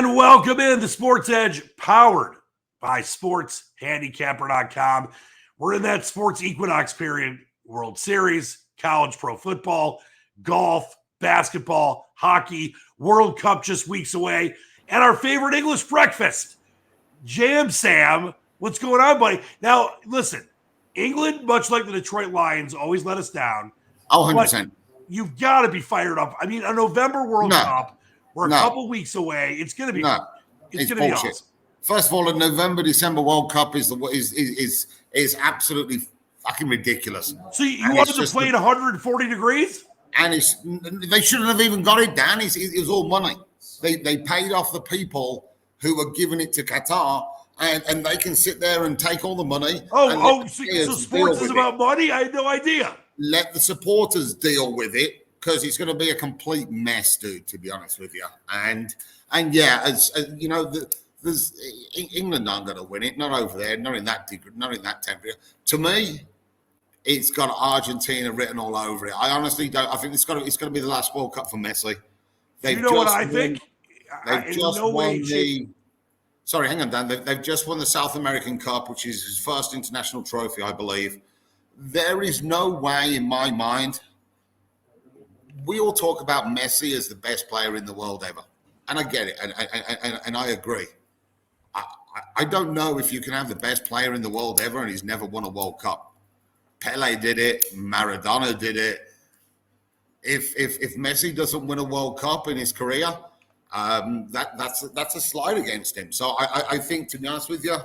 And welcome in the SportSedge, powered by SportsHandicapper.com. We're in that sports equinox period. World Series, college pro football, golf, basketball, hockey, World Cup just weeks away, and our favorite English breakfast. Jam Sam, what's going on, buddy? Now, listen, England, much like the Detroit Lions, always let us down. Oh, 100%. You've got to be fired up. I mean, a November World Cup, we're a couple weeks away. It's going to be it's going to be awesome. First of all, the November-December World Cup is absolutely fucking ridiculous. So you wanted to play at 140 degrees? And they shouldn't have even got it, Dan. It was all money. They paid off the people who were giving it to Qatar, and they can sit there and take all the money. So sports is about money? I had no idea. Let the supporters deal with it, because it's going to be a complete mess, dude, to be honest with you. And yeah, as you know, there's England aren't going to win it, not over there, not in that degree, not in that temperature. To me, it's got Argentina written all over it. I honestly don't. I think it's going to be the last World Cup for Messi. You know what I think? They've just won the. Sorry, hang on, Dan. They've just won the South American Cup, which is his first international trophy, I believe. There is no way, in my mind. We all talk about Messi as the best player in the world ever, and I get it, and I agree. I don't know if you can have the best player in the world ever and he's never won a World Cup. Pele did it. Maradona did it. If Messi doesn't win a World Cup in his career, that's a slide against him. So I think, to be honest with you,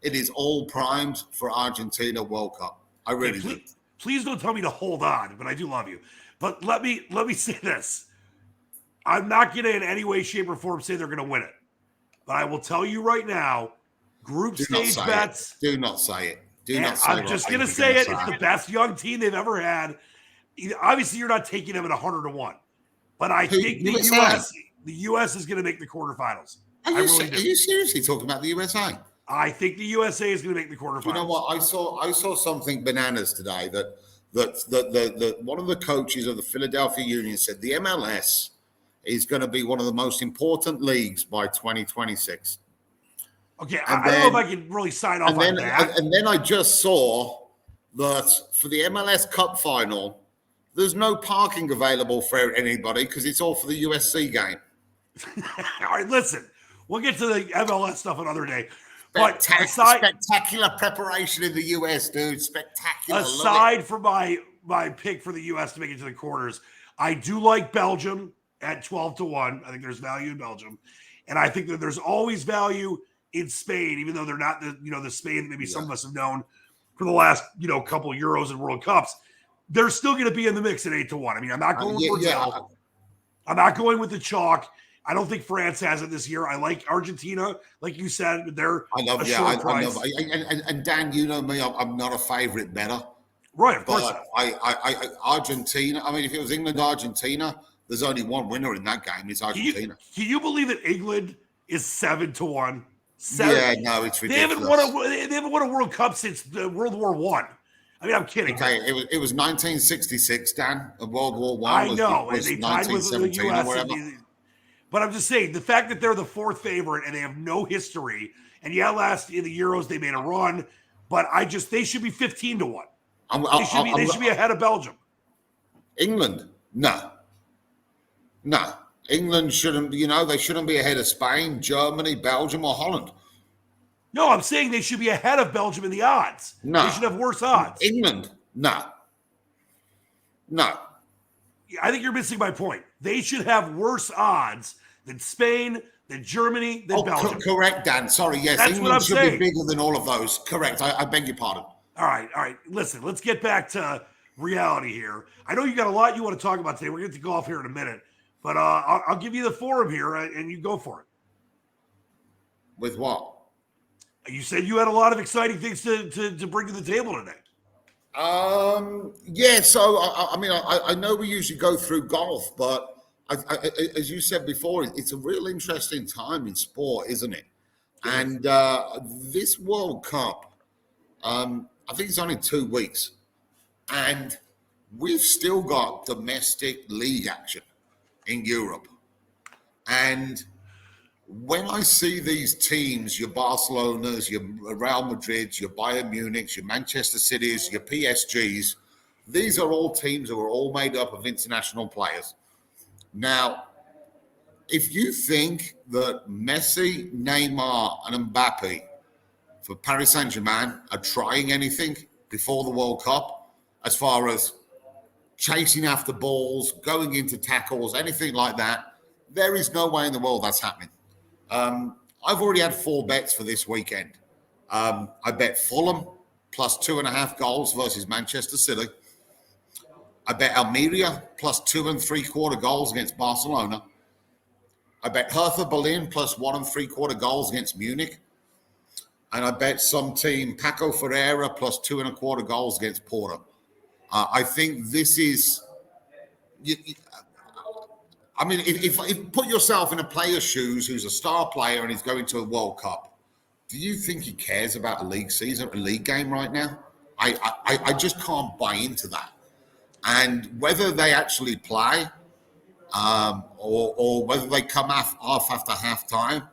it is all primed for Argentina World Cup. I really do. Please don't tell me to hold on, but I do love you. But let me say this. I'm not going to in any way, shape, or form say they're going to win it. But I will tell you right now, group stage bets. Do not say it. Do not say it. I'm just going to say it. It's the best young team they've ever had. Obviously, you're not taking them at 100-1. But I think the U.S. is going to make the quarterfinals. Are you seriously talking about the USA? I think the USA is going to make the quarterfinals. You know what? I saw something bananas today that the one of the coaches of the Philadelphia Union said the MLS is going to be one of the most important leagues by 2026. Okay, I don't know if I can really sign off on that. And then I just saw that for the MLS Cup final, there's no parking available for anybody because it's all for the USC game. All right, listen, we'll get to the MLS stuff another day. Spectacular preparation in the US, dude. Spectacular. Aside from my pick for the US to make it to the quarters, I do like Belgium at 12-1. I think there's value in Belgium. And I think that there's always value in Spain, even though they're not the Spain that maybe some of us have known for the last, couple of Euros and World Cups. They're still going to be in the mix at 8-1. I mean, I'm not going with Brazil. I'm not going with the chalk. I don't think France has it this year. I like Argentina, like you said. I love and Dan, you know me, I'm not a favorite bettor. Right, of course. I Argentina. I mean, if it was England, Argentina, there's only one winner in that game. It's Argentina. Can you believe that England is 7-1? Yeah, no, it's ridiculous. They haven't won a World Cup since World War I. I mean, I'm kidding. Okay, it was 1966, Dan. World War I. I know, was and they tied with the U.S. But I'm just saying, the fact that they're the fourth favorite and they have no history, and last in the Euros they made a run, but they should be 15-1. They should be ahead of Belgium. England, no. England shouldn't. They shouldn't be ahead of Spain, Germany, Belgium, or Holland. No, I'm saying they should be ahead of Belgium in the odds. No, they should have worse odds. England, no. I think you're missing my point. They should have worse odds than Spain, than Germany, than Belgium. Correct, Dan. Sorry, yes. That's England what I'm should saying. be bigger than all of those. Correct. I beg your pardon. All right. Listen, let's get back to reality here. I know you got a lot you want to talk about today. We're going to get to golf here in a minute. But I'll give you the forum here, and you go for it. With what? You said you had a lot of exciting things to bring to the table today. Yeah, so I know we usually go through golf, but as you said before, it's a real interesting time in sport, isn't it? Yes. And this World Cup, I think it's only 2 weeks, and we've still got domestic league action in Europe. And when I see these teams, your Barcelonas, your Real Madrids, your Bayern Munichs, your Manchester Cities, your PSGs, these are all teams who are all made up of international players. Now, if you think that Messi, Neymar, and Mbappe for Paris Saint-Germain are trying anything before the World Cup, as far as chasing after balls, going into tackles, anything like that, there is no way in the world that's happening. I've already had 4 bets for this weekend. I bet Fulham plus 2.5 goals versus Manchester City. I bet Almeria plus 2 3/4 goals against Barcelona. I bet Hertha Berlin plus 1 3/4 goals against Munich. And I bet some team Paco Ferreira plus 2 1/4 goals against Porto. I think this is... I mean, if put yourself in a player's shoes who's a star player and he's going to a World Cup, do you think he cares about a league season, a league game right now? I just can't buy into that. And whether they actually play or whether they come off after half time,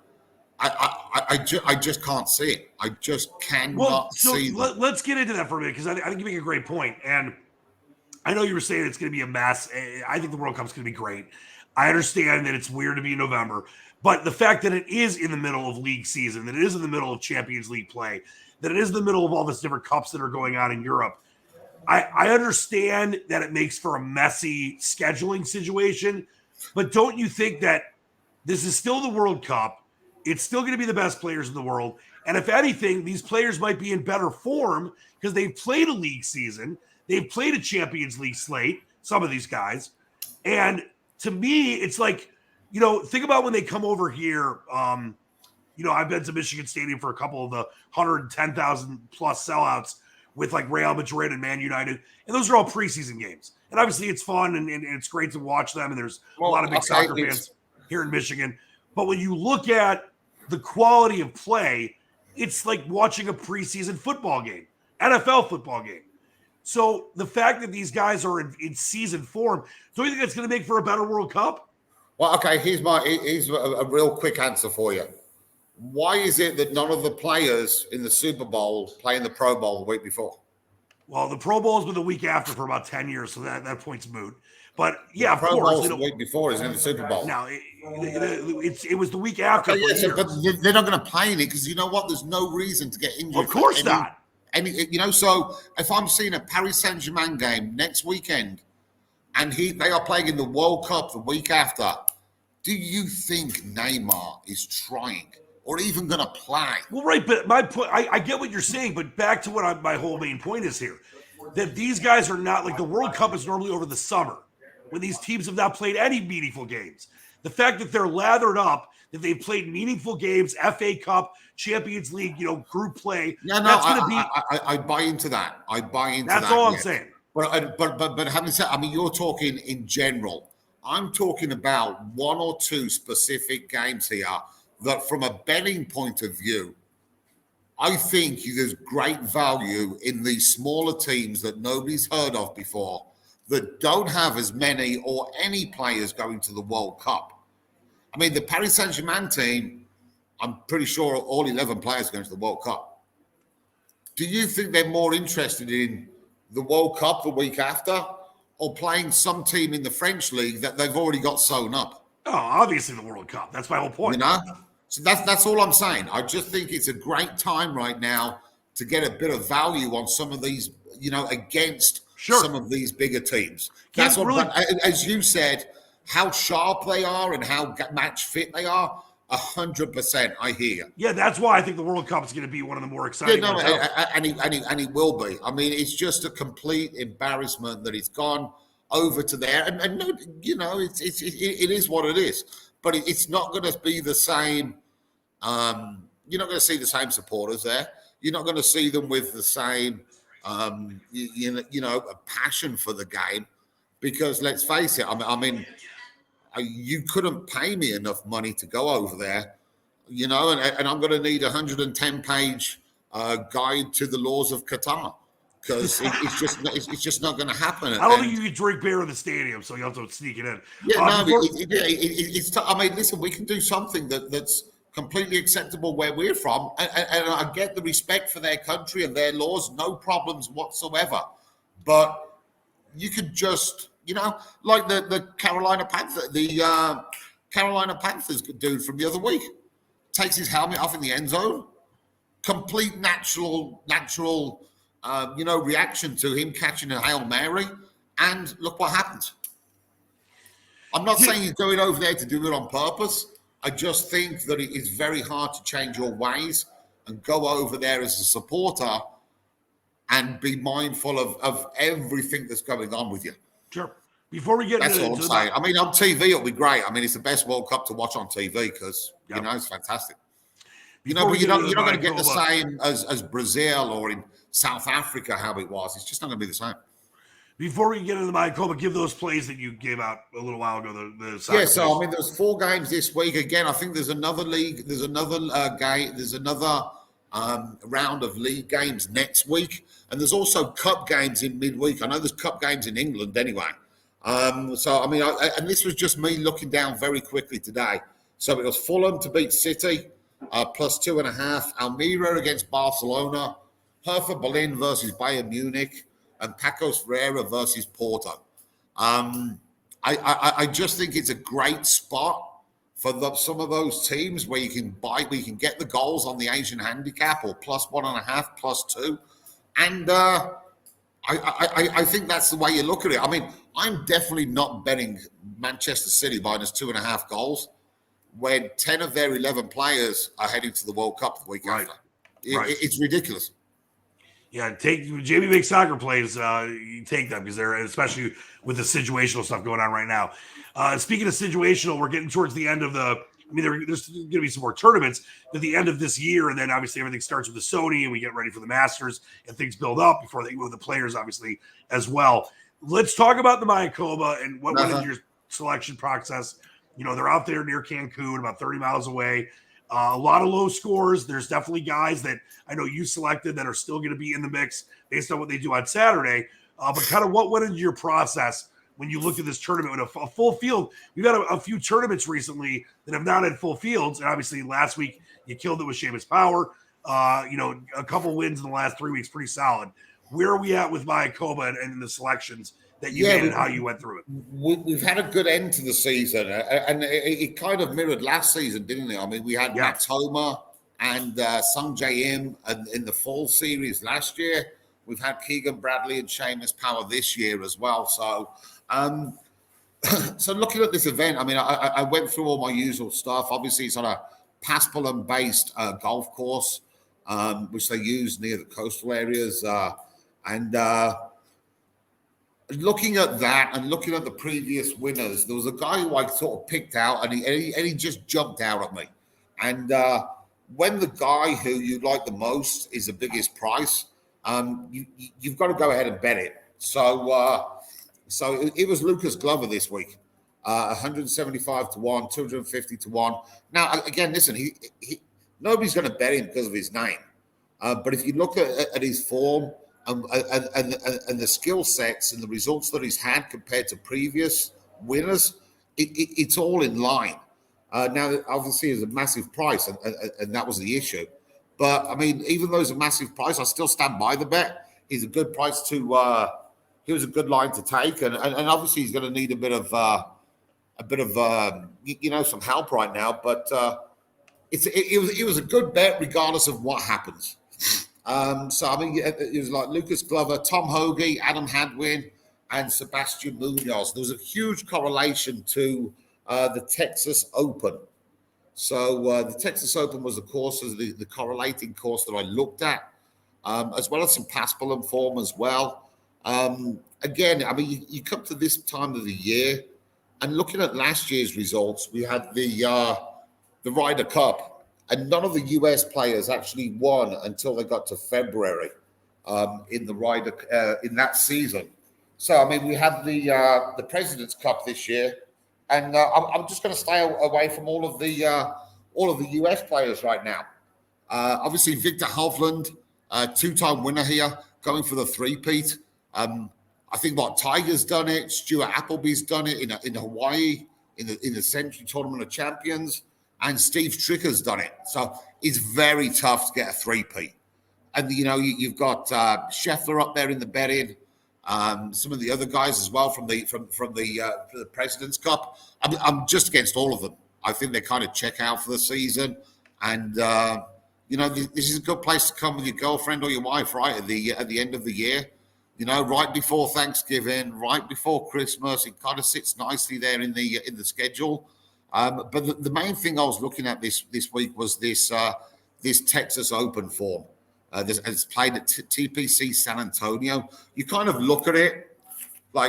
I just can't see it. I just cannot see it. Let's get into that for a minute, because I think you make a great point. And I know you were saying it's going to be a mess. I think the World Cup's going to be great. I understand that it's weird to be in November, but the fact that it is in the middle of league season, that it is in the middle of Champions League play, that it is in the middle of all this different cups that are going on in Europe, I understand that it makes for a messy scheduling situation, but don't you think that this is still the World Cup? It's still going to be the best players in the world. And if anything, these players might be in better form because they've played a league season. They've played a Champions League slate, some of these guys. And to me, it's like, think about when they come over here. I've been to Michigan Stadium for a couple of the 110,000 plus sellouts with like Real Madrid and Man United. And those are all preseason games. And obviously it's fun and it's great to watch them. And there's a lot of big soccer fans here in Michigan. But when you look at the quality of play, it's like watching a preseason football game, NFL football game. So the fact that these guys are in season form, don't you think that's going to make for a better World Cup? Well, okay, here's a real quick answer for you. Why is it that none of the players in the Super Bowl play in the Pro Bowl the week before? Well, the Pro Bowl's been the week after for about 10 years, so that point's moot. But yeah, of course. Pro Bowl's the week before, isn't it, the Super Bowl? Now, it was the week after. Okay, but they're not going to play in it because you know what? There's no reason to get injured. Of course not. So if I'm seeing a Paris Saint-Germain game next weekend and they are playing in the World Cup the week after, do you think Neymar is trying or even going to play? Well, right, but my point, I get what you're saying, but back to what my whole main point is here, that these guys are not, like the World Cup is normally over the summer when these teams have not played any meaningful games. The fact that they're lathered up, that they've played meaningful games, FA Cup, Champions League, group play. Yeah, no, I buy into that. I buy into that. That's all I'm saying. But having said, I mean, you're talking in general. I'm talking about 1 or 2 specific games here that, from a betting point of view, I think there's great value in these smaller teams that nobody's heard of before, that don't have as many or any players going to the World Cup. I mean, the Paris Saint-Germain team, I'm pretty sure all 11 players are going to the World Cup. Do you think they're more interested in the World Cup the week after or playing some team in the French league that they've already got sewn up? Oh, obviously the World Cup. That's my whole point. So that's all I'm saying. I just think it's a great time right now to get a bit of value on some of these, against some of these bigger teams. That's what, really, as you said, how sharp they are and how match fit they are. 100%, I hear. Yeah, that's why I think the World Cup is going to be one of the more exciting. And he will be. I mean, it's just a complete embarrassment that it's gone over to there, and no, it is what it is. But it's not going to be the same. You're not going to see the same supporters there. You're not going to see them with the same, a passion for the game, because let's face it. I mean. You couldn't pay me enough money to go over there, and I'm going to need a 110-page guide to the laws of Qatar, because it's just not going to happen. I don't think you can drink beer in the stadium, so you have to sneak it in. Yeah, I mean, listen, we can do something that's completely acceptable where we're from, and I get the respect for their country and their laws, no problems whatsoever. But you could just, like the Carolina Panthers dude from the other week takes his helmet off in the end zone. Complete natural, reaction to him catching a Hail Mary, and look what happens. I'm not saying he's going over there to do it on purpose. I just think that it is very hard to change your ways and go over there as a supporter and be mindful of everything that's going on with you. Sure. Before we get that's all I'm saying. I mean, on TV, it'll be great. I mean, it's the best World Cup to watch on TV because, it's fantastic. But you're not going to get the same as Brazil or in South Africa, how it was. It's just not going to be the same. Before we get into the Mayakoba, give those plays that you gave out a little while ago. So I mean, there's 4 games this week. Again, I think there's another league. There's another game. There's another round of league games next week, and there's also cup games in midweek. I know there's cup games in England anyway. So I mean, and this was just me looking down very quickly today. So it was Fulham to beat City, +2.5. Almira against Barcelona, Hertha Berlin versus Bayern Munich, and Pacos Ferreira versus Porto. I just think it's a great spot for some of those teams where you can get the goals on the Asian handicap or +1.5, +2. And I think that's the way you look at it. I mean, I'm definitely not betting Manchester City -2.5 goals when 10 of their 11 players are heading to the World Cup the week after. It's ridiculous. Yeah, Jamie makes soccer plays. You take them because they're, especially with the situational stuff going on right now. Speaking of situational, we're getting towards the end of there's going to be some more tournaments at the end of this year, and then obviously everything starts with the Sony, and we get ready for the Masters, and things build up before they go with the players, obviously as well. Let's talk about the Mayakoba and what went into your selection process. They're out there near Cancun, about 30 miles away. A lot of low scores. There's definitely guys that I know you selected that are still going to be in the mix based on what they do on Saturday. But kind of what went into your process when you looked at this tournament with a full field? We've had a few tournaments recently that have not had full fields. And obviously last week you killed it with Seamus Power. A couple wins in the last 3 weeks, pretty solid. Where are we at with Mayakoba and the selections that you made and how you went through it? We've had a good end to the season, and it kind of mirrored last season, didn't it? I mean, we had Matt Toma and Sung Jae-im in the fall series last year. We've had Keegan Bradley and Seamus Power this year as well. So, so looking at this event, I mean, I went through all my usual stuff. Obviously, it's on a Paspalum-based golf course, which they use near the coastal areas, looking at that and looking at the previous winners, there was a guy who I sort of picked out, and he just jumped out at me. And when the guy who you like the most is the biggest price, you've got to go ahead and bet it. So it was Lucas Glover this week, 175 to 1, 250 to 1. Now again, listen, he nobody's going to bet him because of his name, but if you look at his form. And the skill sets and the results that he's had compared to previous winners, it's all in line. Now, obviously, it's a massive price, and that was the issue. But I mean, even though it's a massive price, I still stand by the bet. He's a good price to. He was a good line to take, and obviously he's going to need a bit of some help right now. But it was a good bet regardless of what happens. So, I mean, it was like Lucas Glover, Tom Hoagie, Adam Hadwin, and Sebastian Munoz. There was a huge correlation to the Texas Open. So the Texas Open was the correlating course that I looked at, as well as some Paspalum form as well. Again, I mean, you come to this time of the year, and looking at last year's results, we had the Ryder Cup. And none of the US players actually won until they got to February in the Ryder in that season. So I mean, we had the President's Cup this year, and I'm just going to stay away from all of the US players right now. Obviously, Victor Hovland, 2-time winner here, going for the three-peat. I think Tiger's done it, Stuart Appleby's done it in Hawaii in the Century Tournament of Champions, and Steve Tricker's done it. So it's very tough to get a three-peat. And you've got Scheffler up there in the betting, some of the other guys as well from the President's Cup. I'm just against all of them. I think they kind of check out for the season, and this is a good place to come with your girlfriend or your wife, right at the end of the year. Right before Thanksgiving, right before Christmas, it kind of sits nicely there in the schedule. But the main thing I was looking at this week was this Texas Open form. It's played at TPC San Antonio. You kind of look at it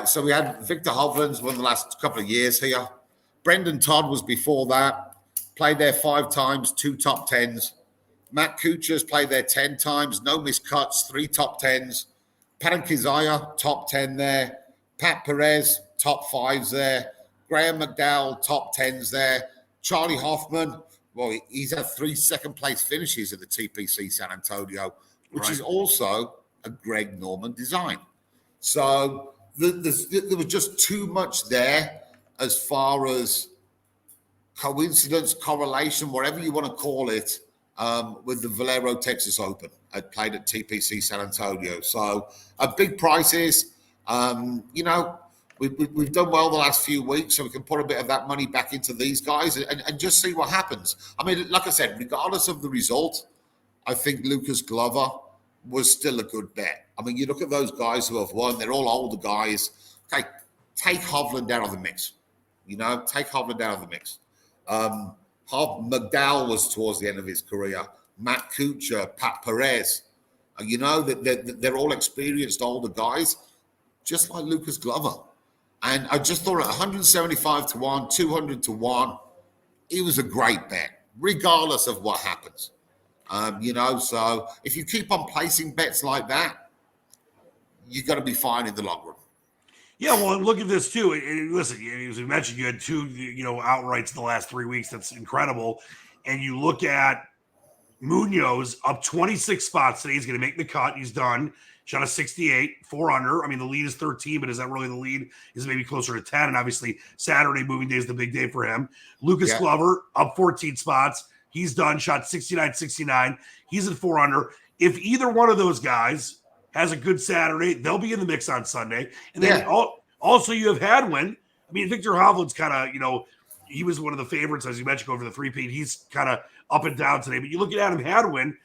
so we had Victor Hovland's won the last couple of years here. Brendan Todd was before that, played there 5 times, 2 top 10s. Matt Kuchar's played there 10 times, no miscuts, 3 top 10s. Paddy Kizaya, top 10 there. Pat Perez, top 5s there. Graham McDowell, top 10s there. Charlie Hoffman, well, he's had 3 second-place finishes at the TPC San Antonio, which is also a Greg Norman design. So there was just too much there as far as coincidence, correlation, whatever you want to call it, with the Valero Texas Open. I played at TPC San Antonio. So big prices. We've done well the last few weeks, so we can put a bit of that money back into these guys and just see what happens. I mean, like I said, regardless of the result, I think Lucas Glover was still a good bet. I mean, you look at those guys who have won, they're all older guys. Okay, take Hovland out of the mix. Take Hovland out of the mix. McDowell was towards the end of his career. Matt Kuchar, Pat Perez. They're all experienced older guys, just like Lucas Glover. And I just thought at 175 to 1, 200 to 1, it was a great bet, regardless of what happens. So if you keep on placing bets like that, you're going to be fine in the long run. Yeah, well, and look at this too. And listen, as we mentioned, you had 2, outrights in the last 3 weeks. That's incredible. And you look at Munoz up 26 spots today. He's going to make the cut. He's done. Shot a 68, 4 under. I mean, the lead is 13, but is that really the lead? Is maybe closer to 10? And obviously, Saturday moving day is the big day for him. Lucas Glover up 14 spots. He's done. Shot 69, 69. He's at 4 under. If either one of those guys has a good Saturday, they'll be in the mix on Sunday. And then also you have Hadwin. I mean, Victor Hovland's kind of, he was one of the favorites, as you mentioned, over the three-peat. He's kind of up and down today. But you look at Adam Hadwin,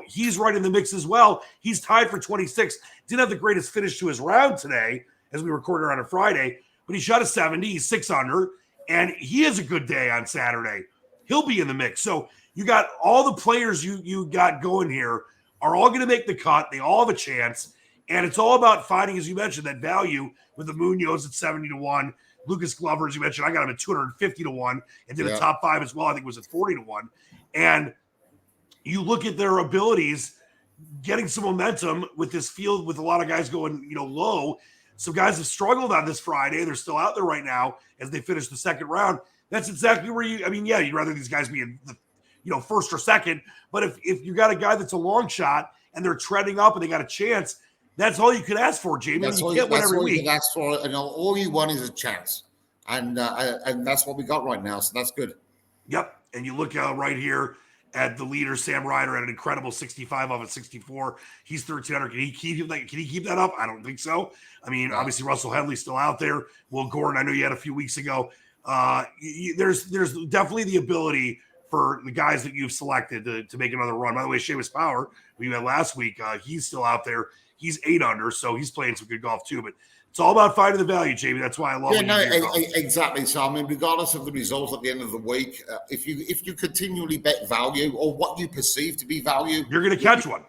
he's right in the mix as well. He's tied for 26. Didn't have the greatest finish to his round today, as we recorded on a Friday, but he shot a 70. He's 6 under, and he has a good day on Saturday. He'll be in the mix. So you got all the players you got going here are all going to make the cut. They all have a chance. And it's all about finding, as you mentioned, that value with the Munoz at 70 to 1. Lucas Glover, as you mentioned, I got him at 250 to 1 and did a top 5 as well. I think it was at 40 to 1. And you look at their abilities, getting some momentum with this field with a lot of guys going, low. Some guys have struggled on this Friday. They're still out there right now as they finish the second round. That's exactly where you'd rather these guys be in the first or second. But if you got a guy that's a long shot and they're treading up and they got a chance, that's all you could ask for, Jamie. That's you get one every week. That's for, all you want is a chance. And that's what we got right now. So that's good. Yep. And you look right here at the leader, Sam Ryder, at an incredible 65 off at 64. He's 1,300. Can he keep that up? I don't think so. I mean, obviously Russell Henley's still out there. Will Gordon, I know you had a few weeks ago. There's definitely the ability for the guys that you've selected to make another run. By the way, Seamus Power, who you had last week, he's still out there. He's 8 under, so he's playing some good golf too. But it's all about finding the value, Jamie. That's why I love it. Exactly. So, I mean, regardless of the result at the end of the week, if you continually bet value or what you perceive to be value, you're going to catch one.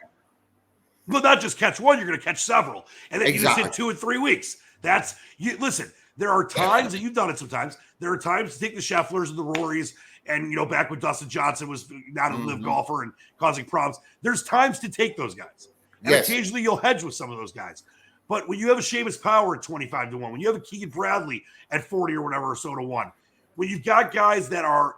Well, not just catch one, you're going to catch several. And then you just hit 2 in 3 weeks. Listen, there are times, and you've done it sometimes, there are times to take the Schefflers and the Rorys, and, back when Dustin Johnson was not a live golfer and causing problems, there's times to take those guys. And occasionally you'll hedge with some of those guys. But when you have a Seamus Power at 25 to 1, when you have a Keegan Bradley at 40 or whatever, or so to 1, when you've got guys that are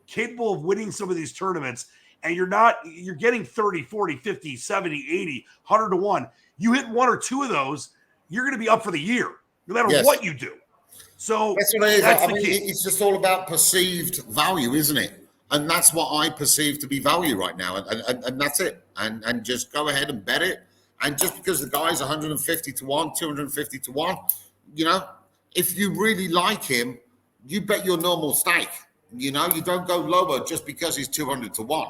capable of winning some of these tournaments and you're getting 30, 40, 50, 70, 80, 100 to 1. You hit one or two of those, you're going to be up for the year, no matter what you do. So that's what it is. I mean, it's just all about perceived value, isn't it? And that's what I perceive to be value right now. And that's it. And just go ahead and bet it. And just because the guy's 150 to 1, 250 to 1, if you really like him, you bet your normal stake. You don't go lower just because he's 200 to 1.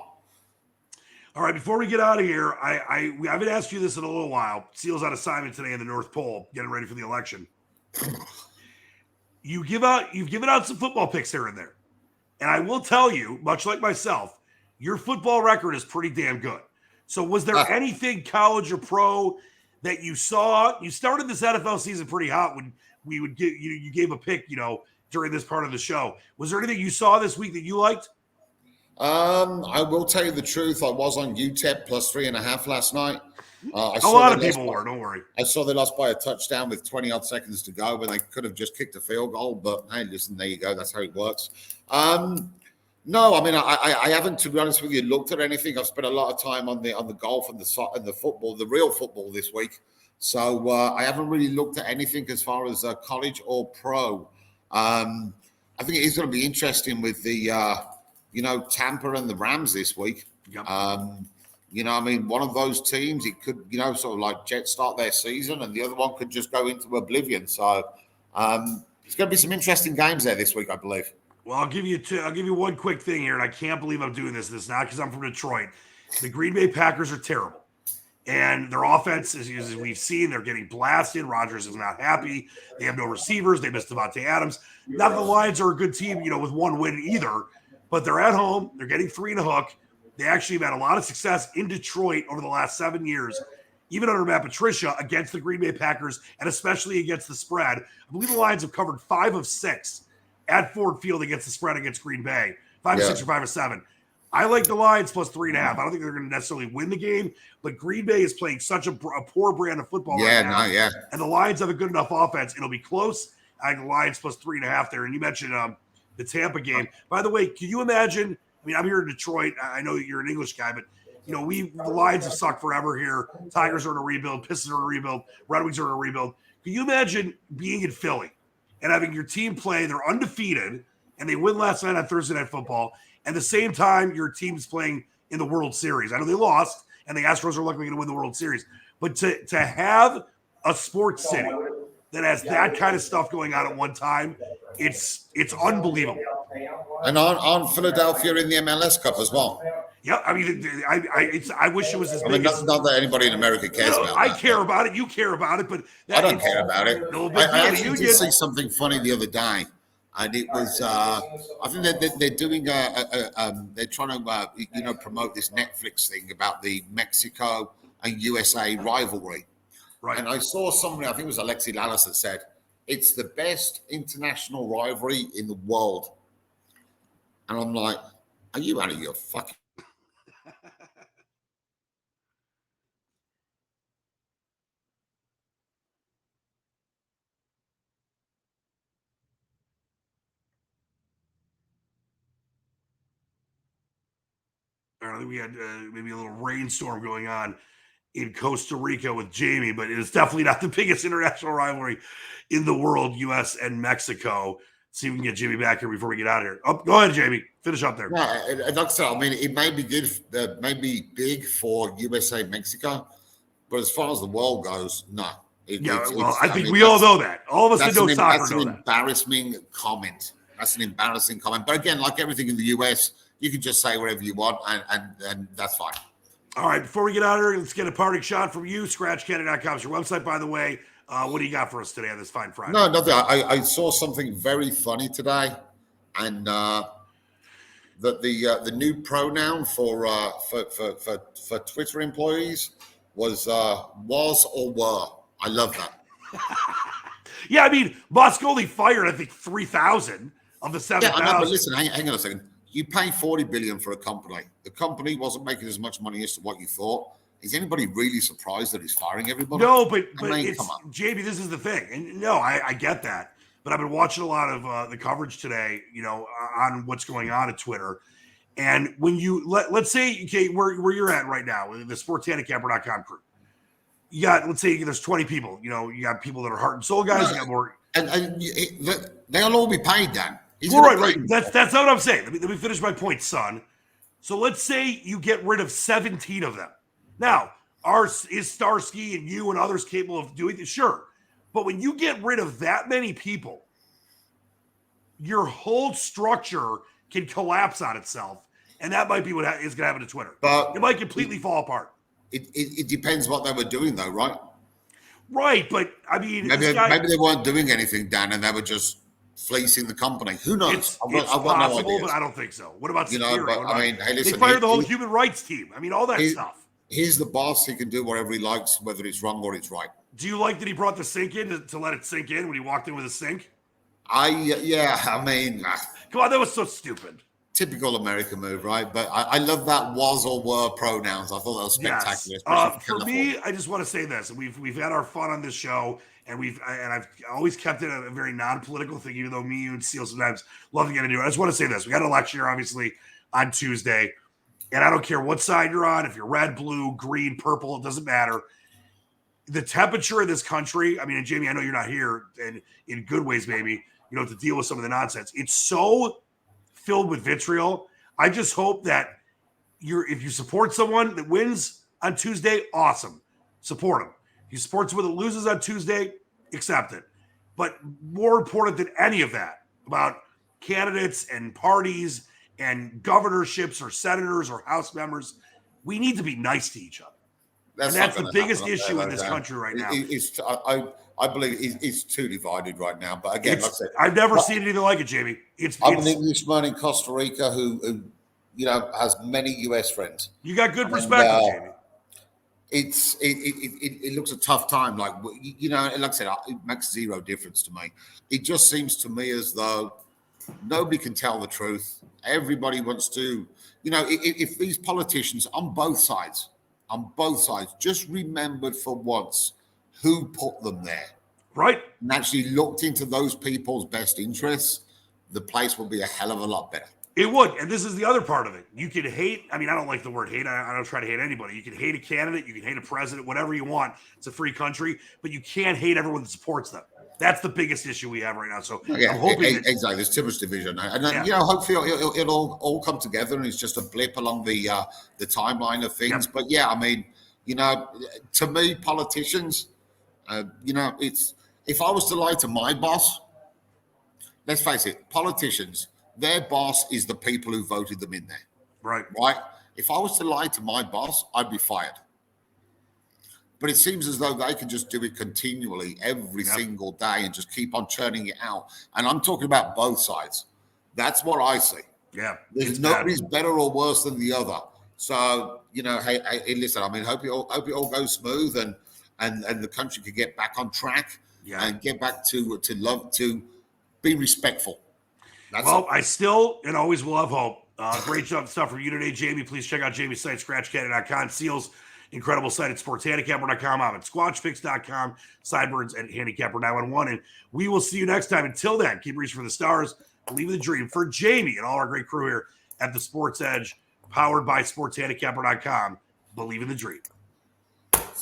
All right, before we get out of here, I haven't asked you this in a little while. Seal's on assignment today in the North Pole, getting ready for the election. You've given out some football picks here and there. And I will tell you, much like myself, your football record is pretty damn good. So was there anything college or pro that you saw? You started this NFL season pretty hot when we would get you gave a pick, during this part of the show. Was there anything you saw this week that you liked? I will tell you the truth. I was on UTEP plus 3.5 last night. A lot of people were, don't worry. I saw they lost by a touchdown with 20 odd seconds to go when they could have just kicked a field goal. But hey, listen, there you go. That's how it works. No, I mean, I haven't, to be honest with you, looked at anything. I've spent a lot of time on the golf and the football, the real football this week. So I haven't really looked at anything as far as college or pro. I think it is going to be interesting with the, Tampa and the Rams this week. Yep. I mean, one of those teams, it could, sort of like jet start their season, and the other one could just go into oblivion. So it's going to be some interesting games there this week, I believe. Well, I'll give you one quick thing here, and I can't believe I'm doing this. This is not because I'm from Detroit. The Green Bay Packers are terrible. And their offense, as we've seen, they're getting blasted. Rodgers is not happy. They have no receivers. They missed Devontae Adams. Not that the Lions are a good team, with one win either, but they're at home. They're getting 3 and a hook. They actually have had a lot of success in Detroit over the last 7 years, even under Matt Patricia, against the Green Bay Packers, and especially against the spread. I believe the Lions have covered 5 of 6 at Ford Field against the spread against Green Bay. 5 of 6 or 5 of 7. I like the Lions plus 3.5. I don't think they're going to necessarily win the game, but Green Bay is playing such a poor brand of football right now. And the Lions have a good enough offense. It'll be close. I think the Lions plus 3.5 there. And you mentioned the Tampa game. By the way, can you imagine? I mean, I'm here in Detroit. I know that you're an English guy, but the Lions have sucked forever here. Tigers are in a rebuild. Pistons are in a rebuild. Red Wings are in a rebuild. Can you imagine being in Philly and having your team play? They're undefeated, and they win last night on Thursday Night Football. At the same time, your team's playing in the World Series. I know they lost, and the Astros are likely going to win the World Series. But to have a sports city that has that kind of stuff going on at one time, it's unbelievable. And on Philadelphia in the MLS Cup as well. Yeah, I mean, I wish it was as big. I mean, not that anybody in America cares about. I care about it. You care about it, but I don't care about it. I actually did see something funny the other day. And it was, I think they're doing they're trying to, promote this Netflix thing about the Mexico and USA rivalry. Right. And I saw somebody, I think it was Alexi Lalas, that said, it's the best international rivalry in the world. And I'm like, are you out of your fucking... I think we had maybe a little rainstorm going on in Costa Rica with Jamie, but it's definitely not the biggest international rivalry in the world, U.S. and Mexico. See if we can get Jamie back here before we get out of here. Oh, go ahead, Jamie. Finish up there. Like so, I mean, it may be good, may big for USA, Mexico, but as far as the world goes, no. I think we all know that. All of us that know soccer know that. That's an embarrassing comment. That's an embarrassing comment. But again, like everything in the U.S., you can just say whatever you want, and that's fine. All right, before we get out of here, let's get a parting shot from you. ScratchCanada.com is your website, by the way. What do you got for us today on this fine Friday? No, nothing. I saw something very funny today, and that the new pronoun for Twitter employees was or were. I love that. Yeah, I mean, Musk only fired, I think, 3,000 of the 7,000. Yeah, I know, but listen, hang on a second. You pay $40 billion for a company. The company wasn't making as much money as to what you thought. Is anybody really surprised that he's firing everybody? No, but it's, JB, this is the thing. And no, I get that. But I've been watching a lot of the coverage today, on what's going on at Twitter. And when you let's say, okay, where you're at right now, the SportsHandicapper.com crew, you got, let's say there's 20 people. You know, you got people that are heart and soul guys. You got more, and they'll all be paid, Dan. Right. That's not what I'm saying. Let me finish my point, son. So let's say you get rid of 17 of them. Now, is Starsky and you and others capable of doing this? Sure. But when you get rid of that many people, your whole structure can collapse on itself. And that might be what is going to happen to Twitter. But it might completely fall apart. It depends what they were doing, though, right? Right. But, I mean, maybe they weren't doing anything, Dan, and they were just fleecing the company. Who knows? It's possible, but I don't think so. What about security? Hey, listen, they fired the whole human rights team. I mean, all that stuff. He's the boss. He can do whatever he likes, whether it's wrong or it's right. Do you like that he brought the sink in to let it sink in when he walked in with a sink? Yeah. I mean, come on, that was so stupid. Typical American move, right? But I love that was or were pronouns. I thought that was spectacular. Yes. For me, I just want to say this: we've had our fun on this show, and I've always kept it a very non-political thing, even though me, you, and Seal sometimes love to get into it. I just want to say this: we got an election here, obviously, on Tuesday, and I don't care what side you're on, if you're red, blue, green, purple, it doesn't matter. The temperature of this country, I mean, and Jamie, I know you're not here, and in good ways, maybe, you know, to deal with some of the nonsense. It's so filled with vitriol. I just hope that if you support someone that wins on Tuesday, awesome. Support them. If you support someone that loses on Tuesday, accept it. But more important than any of that, about candidates and parties and governorships or senators or House members, we need to be nice to each other. That's the biggest issue in this country right now. I believe it's too divided right now. But again, like I said, I've never seen anything like it, Jamie. I'm an Englishman in Costa Rica who has many US friends. You got good perspective, Jamie. It looks a tough time. Like like I said, it makes zero difference to me. It just seems to me as though nobody can tell the truth. Everybody wants to, if these politicians on both sides just remembered for once who put them there, right, and actually looked into those people's best interests, the place will be a hell of a lot better. It would. And this is the other part of it. You can hate, I mean, I don't like the word hate. I don't try to hate anybody. You can hate a candidate. You can hate a president, whatever you want. It's a free country, but you can't hate everyone that supports them. That's the biggest issue we have right now. So yeah, I'm hoping exactly. There's too much division, and hopefully it'll all come together, and it's just a blip along the timeline of things. Yep. But yeah, I mean, to me, politicians, it's, if I was to lie to my boss, let's face it, politicians, their boss is the people who voted them in there. Right. If I was to lie to my boss, I'd be fired. But it seems as though they can just do it continually every single day and just keep on churning it out. And I'm talking about both sides. That's what I see. Yeah. There's nobody's better or worse than the other. So, hey, listen, I mean, hope it all goes smooth and the country can get back on track and get back to love, to be respectful. I still and always will have hope. Great stuff from you today, Jamie. Please check out Jamie's site, scratchcannon.com. Seals incredible site at sportshandicapper.com. I'm at squatchfix.com, Sideburns at handicapper 911. And we will see you next time. Until then, keep reaching for the stars, believe in the dream. For Jamie and all our great crew here at the Sports Edge, powered by sportshandicapper.com, believe in the dream.